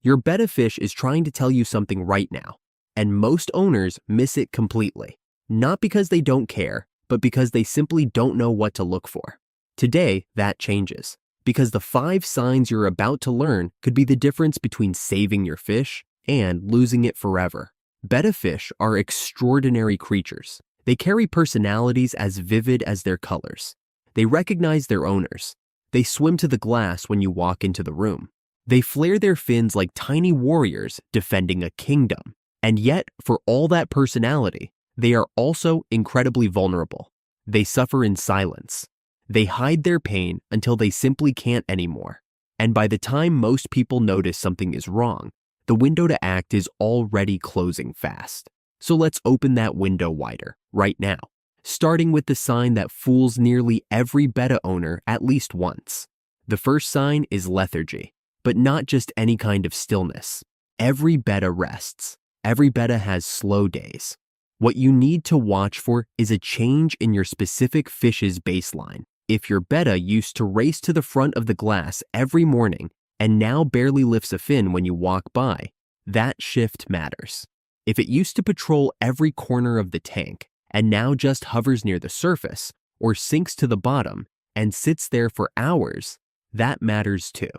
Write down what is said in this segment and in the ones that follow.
Your betta fish is trying to tell you something right now, and most owners miss it completely. Not because they don't care, but because they simply don't know what to look for. Today, that changes, because the 5 signs you're about to learn could be the difference between saving your fish and losing it forever. Betta fish are extraordinary creatures. They carry personalities as vivid as their colors. They recognize their owners. They swim to the glass when you walk into the room. They flare their fins like tiny warriors defending a kingdom. And yet, for all that personality, they are also incredibly vulnerable. They suffer in silence. They hide their pain until they simply can't anymore. And by the time most people notice something is wrong, the window to act is already closing fast. So let's open that window wider, right now, starting with the sign that fools nearly every betta owner at least once. The first sign is lethargy, but not just any kind of stillness. Every betta rests. Every betta has slow days. What you need to watch for is a change in your specific fish's baseline. If your betta used to race to the front of the glass every morning and now barely lifts a fin when you walk by, that shift matters. If it used to patrol every corner of the tank and now just hovers near the surface or sinks to the bottom and sits there for hours, that matters too.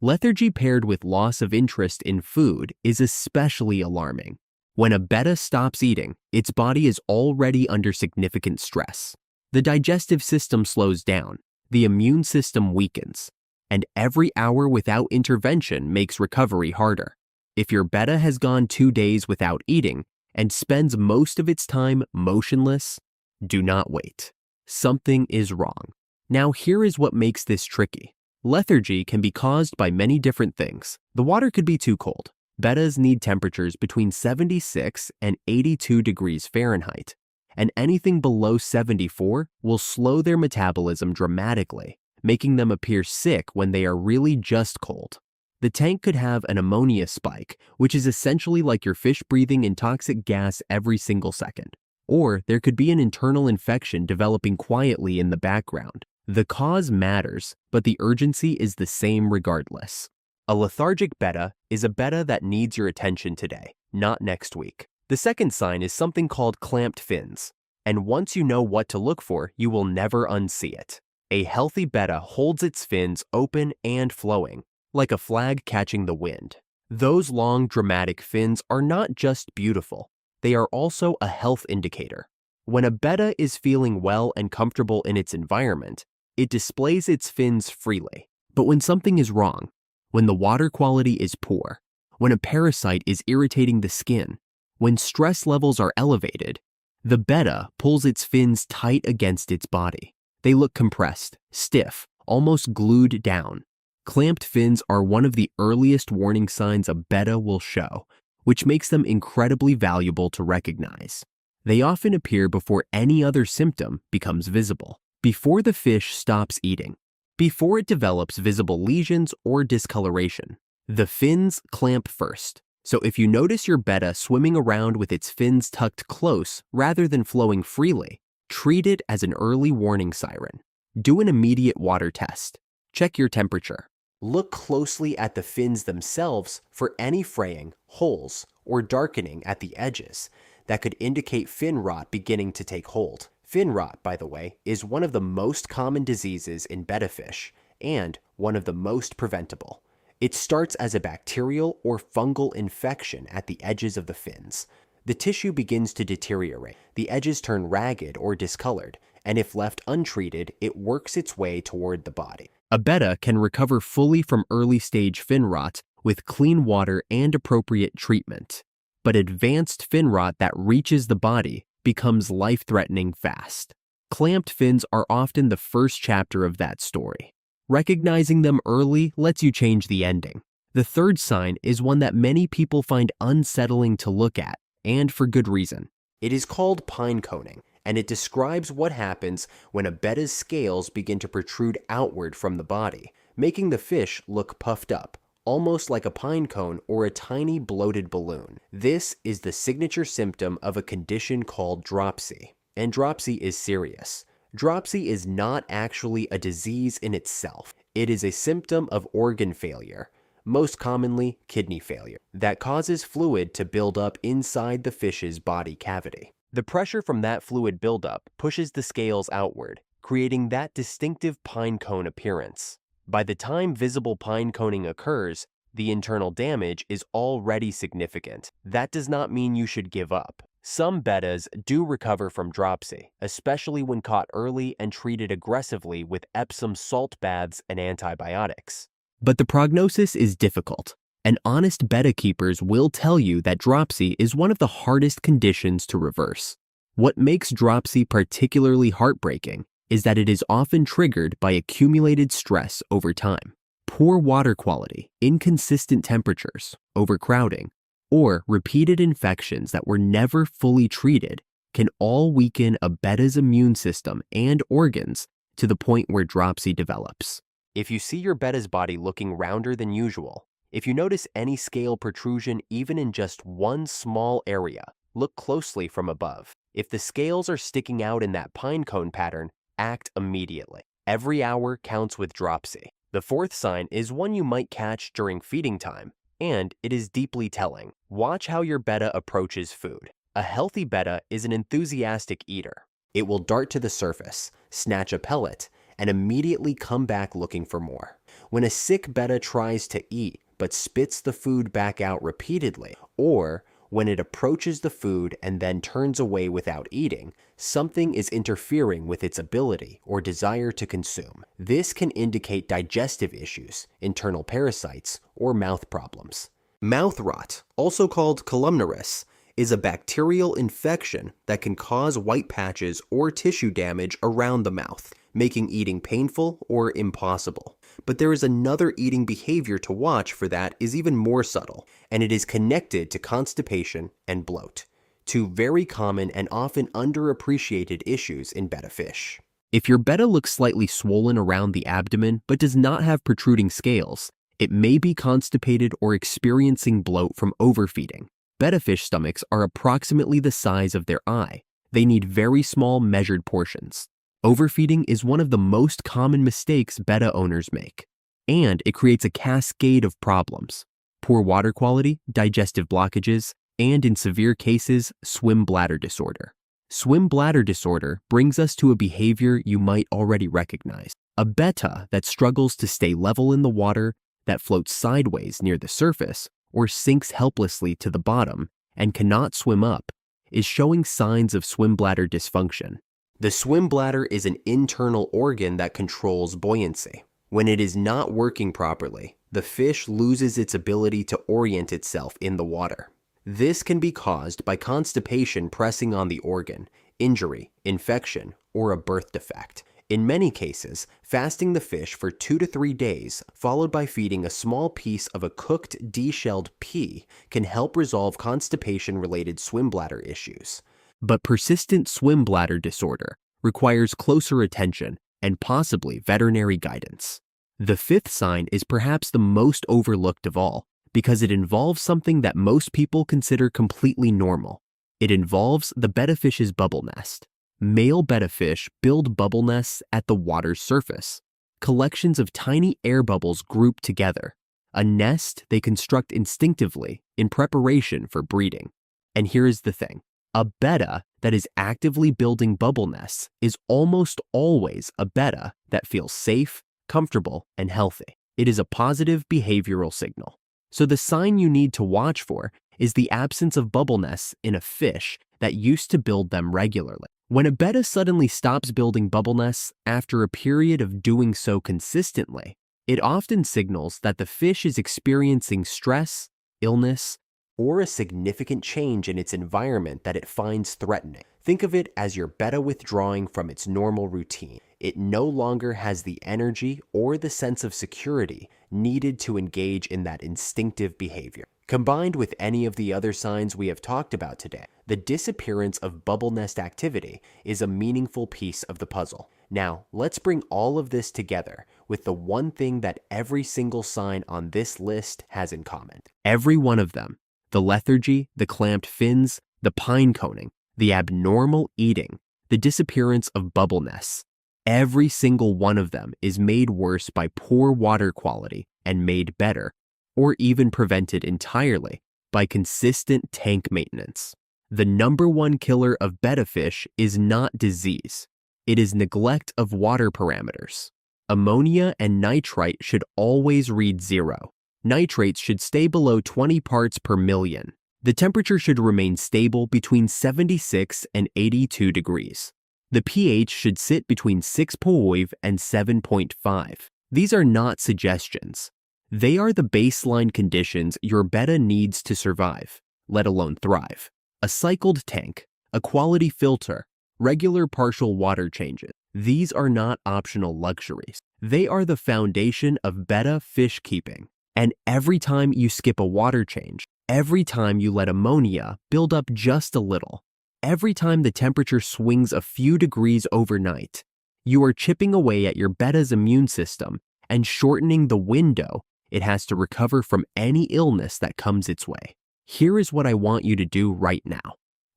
Lethargy paired with loss of interest in food is especially alarming. When a betta stops eating, its body is already under significant stress. The digestive system slows down, the immune system weakens, and every hour without intervention makes recovery harder. If your betta has gone 2 days without eating and spends most of its time motionless, do not wait. Something is wrong. Now here is what makes this tricky. Lethargy can be caused by many different things. The water could be too cold. Bettas need temperatures between 76 and 82 degrees Fahrenheit, and anything below 74 will slow their metabolism dramatically, making them appear sick when they are really just cold. The tank could have an ammonia spike, which is essentially like your fish breathing in toxic gas every single second. Or there could be an internal infection developing quietly in the background. The cause matters, but the urgency is the same regardless. A lethargic betta is a betta that needs your attention today, not next week. The second sign is something called clamped fins, and once you know what to look for, you will never unsee it. A healthy betta holds its fins open and flowing, like a flag catching the wind. Those long, dramatic fins are not just beautiful, they are also a health indicator. When a betta is feeling well and comfortable in its environment, it displays its fins freely. But when something is wrong, when the water quality is poor, when a parasite is irritating the skin, when stress levels are elevated, the betta pulls its fins tight against its body. They look compressed, stiff, almost glued down. Clamped fins are one of the earliest warning signs a betta will show, which makes them incredibly valuable to recognize. They often appear before any other symptom becomes visible, before the fish stops eating, before it develops visible lesions or discoloration. The fins clamp first. So if you notice your betta swimming around with its fins tucked close rather than flowing freely, treat it as an early warning siren. Do an immediate water test. Check your temperature. Look closely at the fins themselves for any fraying, holes, or darkening at the edges that could indicate fin rot beginning to take hold. Fin rot, by the way, is one of the most common diseases in betta fish and one of the most preventable. It starts as a bacterial or fungal infection at the edges of the fins. The tissue begins to deteriorate. The edges turn ragged or discolored, and if left untreated, it works its way toward the body. A betta can recover fully from early-stage fin rot with clean water and appropriate treatment. But advanced fin rot that reaches the body becomes life-threatening fast. Clamped fins are often the first chapter of that story. Recognizing them early lets you change the ending. The third sign is one that many people find unsettling to look at, and for good reason. It is called pine coning, and it describes what happens when a betta's scales begin to protrude outward from the body, making the fish look puffed up, almost like a pine cone or a tiny bloated balloon. This is the signature symptom of a condition called dropsy, and dropsy is serious. Dropsy is not actually a disease in itself. It is a symptom of organ failure, most commonly kidney failure, that causes fluid to build up inside the fish's body cavity. The pressure from that fluid buildup pushes the scales outward, creating that distinctive pine cone appearance. By the time visible pine coning occurs, the internal damage is already significant. That does not mean you should give up. Some bettas do recover from dropsy, especially when caught early and treated aggressively with Epsom salt baths and antibiotics. But the prognosis is difficult, and honest betta keepers will tell you that dropsy is one of the hardest conditions to reverse. What makes dropsy particularly heartbreaking is that it is often triggered by accumulated stress over time. Poor water quality, inconsistent temperatures, overcrowding, or repeated infections that were never fully treated can all weaken a betta's immune system and organs to the point where dropsy develops. If you see your betta's body looking rounder than usual, if you notice any scale protrusion even in just one small area, look closely from above. If the scales are sticking out in that pine cone pattern, act immediately. Every hour counts with dropsy. The fourth sign is one you might catch during feeding time, and it is deeply telling. Watch how your betta approaches food. A healthy betta is an enthusiastic eater. It will dart to the surface, snatch a pellet, and immediately come back looking for more. When a sick betta tries to eat but spits the food back out repeatedly, or when it approaches the food and then turns away without eating, something is interfering with its ability or desire to consume. This can indicate digestive issues, internal parasites, or mouth problems. Mouth rot, also called columnaris, is a bacterial infection that can cause white patches or tissue damage around the mouth, making eating painful or impossible. But there is another eating behavior to watch for that is even more subtle, and it is connected to constipation and bloat, two very common and often underappreciated issues in betta fish. If your betta looks slightly swollen around the abdomen but does not have protruding scales, it may be constipated or experiencing bloat from overfeeding. Betta fish stomachs are approximately the size of their eye. They need very small measured portions. Overfeeding is one of the most common mistakes betta owners make, and it creates a cascade of problems: poor water quality, digestive blockages, and in severe cases, swim bladder disorder. Swim bladder disorder brings us to a behavior you might already recognize. A betta that struggles to stay level in the water, that floats sideways near the surface, or sinks helplessly to the bottom and cannot swim up, is showing signs of swim bladder dysfunction. The swim bladder is an internal organ that controls buoyancy. When it is not working properly, the fish loses its ability to orient itself in the water. This can be caused by constipation pressing on the organ, injury, infection, or a birth defect. In many cases, fasting the fish for 2 to 3 days, followed by feeding a small piece of a cooked deshelled pea, can help resolve constipation-related swim bladder issues. But persistent swim bladder disorder requires closer attention and possibly veterinary guidance. The fifth sign is perhaps the most overlooked of all because it involves something that most people consider completely normal. It involves the betta fish's bubble nest. Male betta fish build bubble nests at the water's surface, collections of tiny air bubbles grouped together, a nest they construct instinctively in preparation for breeding. And here is the thing. A betta that is actively building bubble nests is almost always a betta that feels safe, comfortable, and healthy. It is a positive behavioral signal. So the sign you need to watch for is the absence of bubble nests in a fish that used to build them regularly. When a betta suddenly stops building bubble nests after a period of doing so consistently, it often signals that the fish is experiencing stress, illness, or a significant change in its environment that it finds threatening. Think of it as your betta withdrawing from its normal routine. It no longer has the energy or the sense of security needed to engage in that instinctive behavior. Combined with any of the other signs we have talked about today, the disappearance of bubble nest activity is a meaningful piece of the puzzle. Now, let's bring all of this together with the one thing that every single sign on this list has in common. Every one of them, the lethargy, the clamped fins, the pine coning, the abnormal eating, the disappearance of bubble nests, every single one of them is made worse by poor water quality and made better or even prevented entirely by consistent tank maintenance. The number one killer of betta fish is not disease. It is neglect of water parameters. Ammonia and nitrite should always read 0. Nitrates should stay below 20 parts per million. The temperature should remain stable between 76 and 82 degrees. The pH should sit between 6.5 and 7.5. These are not suggestions. They are the baseline conditions your betta needs to survive, let alone thrive. A cycled tank, a quality filter, regular partial water changes. These are not optional luxuries. They are the foundation of betta fish keeping. And every time you skip a water change, every time you let ammonia build up just a little, every time the temperature swings a few degrees overnight, you are chipping away at your betta's immune system and shortening the window it has to recover from any illness that comes its way. Here is what I want you to do right now.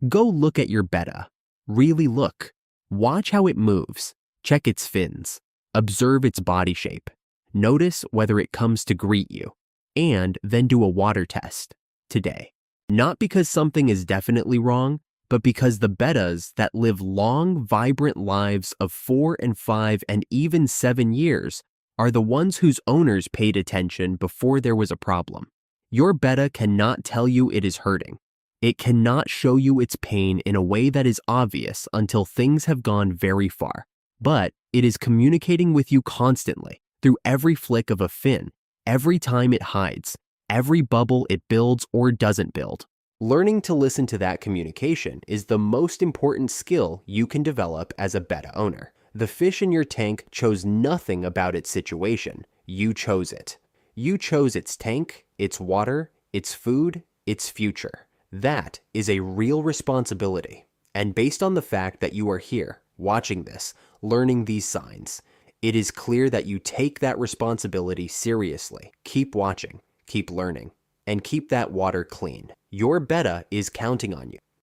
Go look at your betta. Really look. Watch how it moves. Check its fins. Observe its body shape. Notice whether it comes to greet you. And then do a water test today. Not because something is definitely wrong, but because the bettas that live long, vibrant lives of 4 and 5 and even 7 years are the ones whose owners paid attention before there was a problem. Your betta cannot tell you it is hurting. It cannot show you its pain in a way that is obvious until things have gone very far. But it is communicating with you constantly through every flick of a fin, every time it hides, every bubble it builds or doesn't build. Learning to listen to that communication is the most important skill you can develop as a betta owner. The fish in your tank chose nothing about its situation. You chose it. You chose its tank, its water, its food, its future. That is a real responsibility. And based on the fact that you are here, watching this, learning these signs, it is clear that you take that responsibility seriously. Keep watching, keep learning, and keep that water clean. Your betta is counting on you.